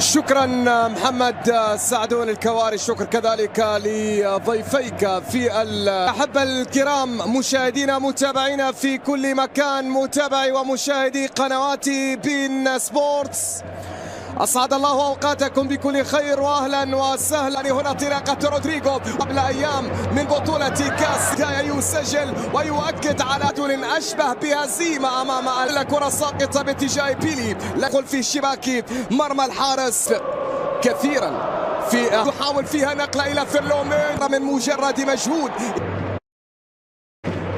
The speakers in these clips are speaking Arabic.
شكرا محمد سعدون الكواري، شكر كذلك لضيفيك في الأحبة الكرام مشاهدينا متابعينا في كل مكان، متابعي ومشاهدي قنوات بين سبورتس، أسعد الله أوقاتكم بكل خير وأهلا وسهلا. هنا انطلاقة رودريجو قبل أيام من بطولة كاس يسجل ويؤكد على دون أشبه بهزيمة أمام الكرة ساقطة باتجاه بيلي، يدخل في شباك مرمى الحارس كثيرا يحاول فيها نقلة إلى فيرلومين من مجرد مجهود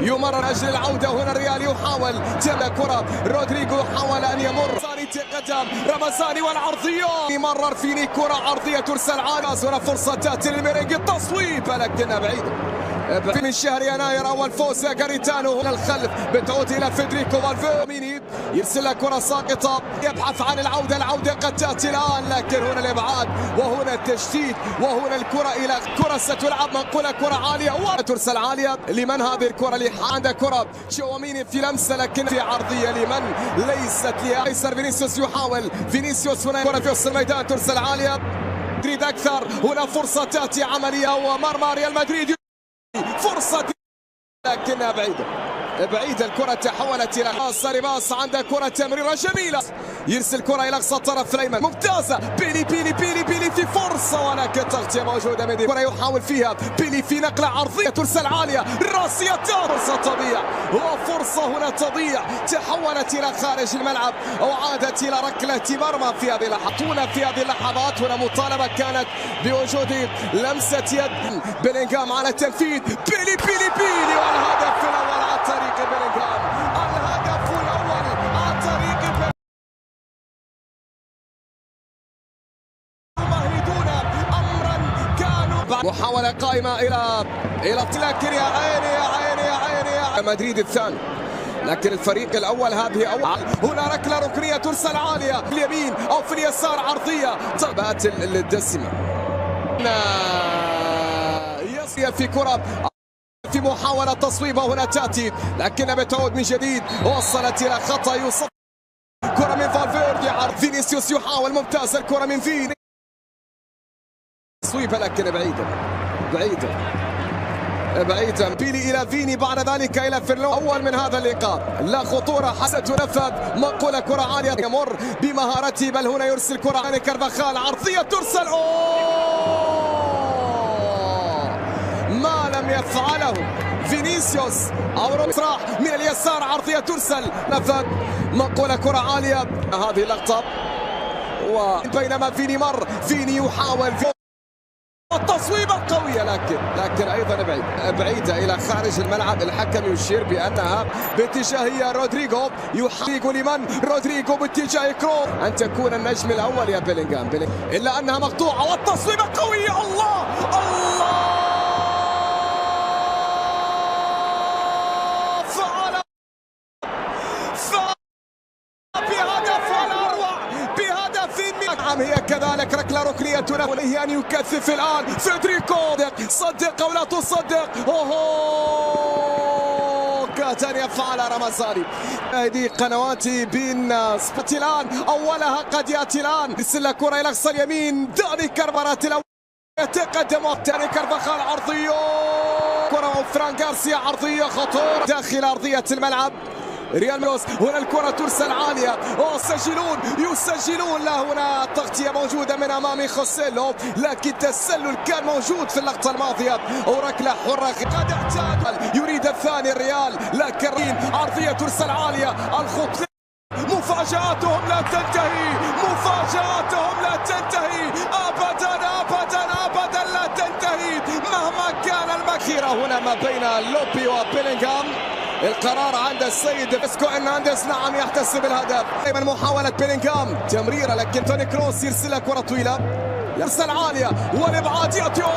يمرر أجل العودة. هنا الريال يحاول تم كرة رودريجو حاول أن يمر تقدم رمزاني والعرضية يمرر فيني كرة عرضية ترسل عاز. هنا فرصة تأتي للميرينج التصويب لكنها بعيدة من شهر يناير. أول فوز جاريتانو هنا الخلف بتعود إلى فيدريكو فالفيرميني يرسل كرة ساقطة يبحث عن العودة قد تأتي الآن لكن هنا الإبعاد وهنا التشتيت وهنا الكرة إلى كرة ستلعب منقولة كرة عالية وترسل عالية لمن هذه الكرة اللي عندها كرة تشاوميني في لمسة لكن في عرضية لمن ليست لأيسر فينيسيوس يحاول فينيسيوس هنا كرة في وسط الميدان ترسل عالية مدريد أكثر. هنا فرصة تأتي عملية ومرمى ريال مدريد فرصة لكنها بعيدة الكرة تحولت إلى باص عندها كرة تمريرة جميلة يرسل كرة إلى أقصى الطرف الأيمن ممتازة بيلي في فرصة ولكن تغطية موجودة من كرة يحاول فيها بيلي في نقلة عرضية ترسل عالية راسية فرصة تضيع وفرصة هنا تضيع تحولت إلى خارج الملعب وعادت إلى ركلة مرمى في هذه اللحظات. في هذه اللحظات هنا مطالبة كانت بوجود لمسة يد بيلينغهام على التنفيذ بيلي والهدف الأول عن طريق بيلينغهام. الهدف الأول عن طريق يمهدون أمرا كانوا محاولة قائمة إلى لكن يا عيني مدريد الثاني لكن الفريق الأول هذه أول. هنا ركلة ركنية ترسل عالية في اليمين أو في اليسار عرضية طبعات الدسمة يصير في كرة في محاولة تصويبها هنا تأتي لكنها بتعود من جديد وصلت إلى خطأ يصف كرة من فالفيردي عرض فينيسيوس يحاول ممتاز الكرة من فيني تصويبها لكن بعيدة بيلي إلى فيني بعد ذلك إلى فيرلو. أول من هذا اللقاء لا خطورة حتى تنفذ منقولة كرة عالية يمر بمهارته بل هنا يرسل كرة عن كارفاخال عرضية ترسل ما لم يفعله فينيسيوس أو راح من اليسار عرضية ترسل نفذ منقولة كرة عالية. هذه اللقطة وبينما فيني يحاول التصويبة قوية لكن أيضا بعيدة إلى خارج الملعب. الحكم يشير بأنها باتجاه رودريجو يحرق لمن رودريجو باتجاه كروس أن تكون النجم الأول يا بيلينغهام إلا أنها مقطوعة والتصويبة قوية. الله فعل بهدف الأروع بهدف هي كذلك ركلة ركنية تنافسه أن يكثف الآن فيدريكو صدق أو لا تصدق كاد أن يفعل رمزاني. هذه قنوات بين سبورت الآن أولها قد يأتي الآن يرسل كرة إلى أقصى اليمين داني كارفارات الأول يتقدم داني كارفاخال عرضية كرة فران غارسيا عرضية خطورة داخل أرضية الملعب ريال ميوس. هنا الكرة ترسل عالية يسجلون لا هنا تغطية موجودة من أمام خوسيلو لكن التسلل كان موجود في اللقطة الماضية وركلة حرة قد اعتاد يريد الثاني الريال لكن عرضية ترسل عالية الخط مفاجآتهم لا تنتهي أبدا لا تنتهي مهما كان المخيرة هنا ما بين لوبي وبيلينغهام. القرار عند السيد فيسكو إرنانديز نعم يحتسب الهدف. دائما محاولة بيلينغهام تمريرة لكن توني كروس يرسلها كرة طويلة يرسل عالية والإبعاد يأتي لقد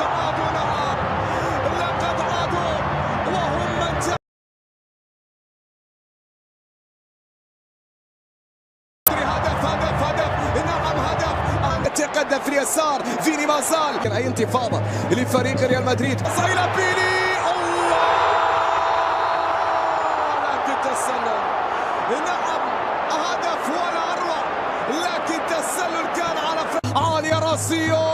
عادوا وهم من هدف تقدم في اليسار فيني ما زال أي انتفاضة لفريق ريال مدريد إلى بيلي الله لكن اسينسيو.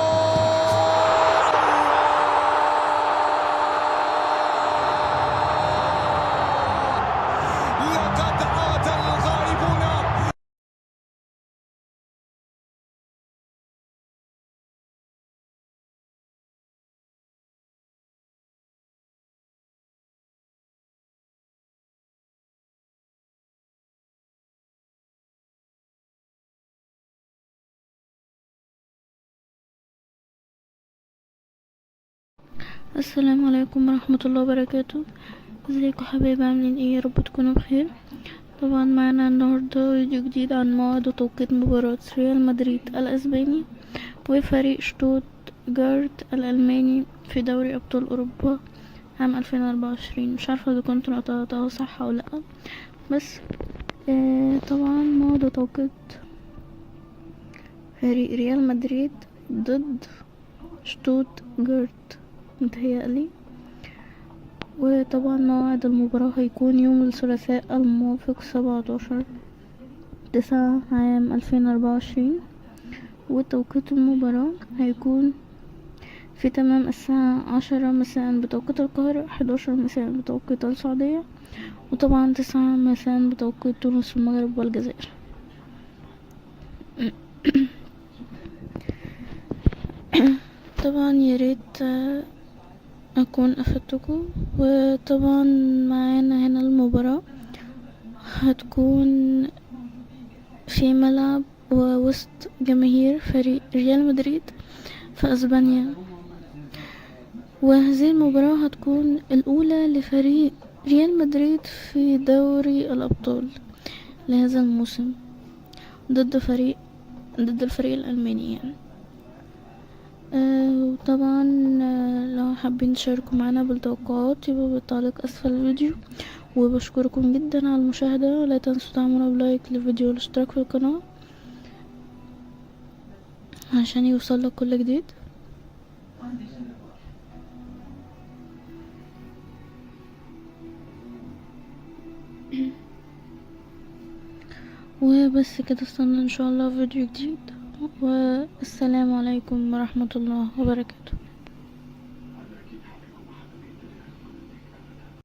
لقد عاد الغائبون. السلام عليكم ورحمة الله وبركاته. ازيكم حبايبي، عاملين ايه؟ يا رب تكونوا بخير. طبعا معانا النهاردة فيديو جديد عن موعد وتوقيت مباراة ريال مدريد الاسباني وفريق شتوتجارت الالماني في دوري ابطال اوروبا عام 2024. مش عارفة اذا كنت نطقتها صح او لا، بس طبعا موعد وتوقيت فريق ريال مدريد ضد شتوتجارت متهيألي. وطبعا موعد المباراة هيكون يوم الثلاثاء الموافق 17/9 عام 2024، وتوقيت المباراة هيكون في تمام الساعة 10 مساء بتوقيت القاهرة، 11 مساء بتوقيت السعودية، وطبعا 9 مساء بتوقيت تونس والمغرب والجزائر. طبعا ياريت اكون افدتكم. وطبعا معانا هنا المباراة هتكون في ملعب ووسط جماهير فريق ريال مدريد في اسبانيا، وهذه المباراة هتكون الاولى لفريق ريال مدريد في دوري الابطال لهذا الموسم ضد الفريق الالماني يعني. وطبعا لو حابين تشاركوا معنا بالتوقعات يبقى بالتعليق اسفل الفيديو، وبشكركم جدا على المشاهدة. لا تنسوا دعمونا بلايك للفيديو والاشتراك في القناة عشان يوصلك كل جديد. وبس كده، استنى ان شاء الله فيديو جديد، والسلام عليكم ورحمة الله وبركاته.